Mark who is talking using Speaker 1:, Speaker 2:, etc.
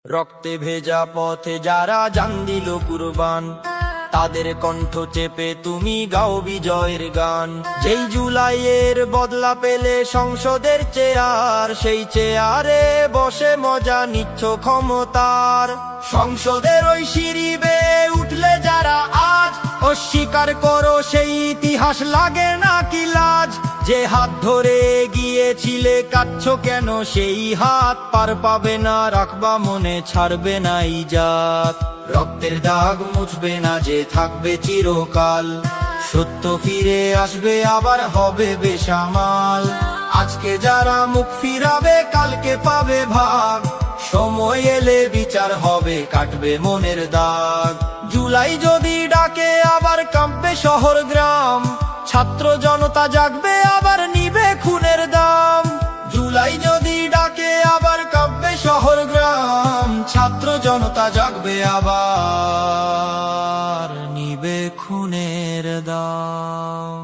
Speaker 1: রক্তে ভেজা পথে যারা জান দিল কুরবান, তাদের কণ্ঠ চেপে তুমি গাও বিজয়ের গান। যেই জুলাইয়ের বদলা পেলে সংসদের চেয়ার, সেই চেয়ারে বসে মজা নিচ্ছ ক্ষমতার। সংসদের ওই সিঁড়ি বেয়ে উঠলে যারা আজ অস্বীকার করো সেই ইতিহাস, লাগে না কি লাজ? যে হাত ধরে গিয়েছিলে কাঁদছ কেন সেই হাত? পার পাবে না রাখবা মনে, ছাড়বে না ইজাত। রক্তের দাগ মুছবে না যে, থাকবে চিরকাল। সত্য ফিরে আসবে আবার হবে বেসামাল। আজকে যারা মুখ ফিরাবে কালকে পাবে ভাগ, সময় এলে বিচার হবে, কাটবে মনের দাগ। জুলাই যদি ডাকে আবার কাঁপবে শহর গ্রাম, ছাত্র জনতা জাগবে আবার নিবে খুনের দাম। জুলাই যদি ডাকে আবার কাঁপবে শহর গ্রাম, ছাত্র জনতা জাগবে আবার নিবে খুনের দাম।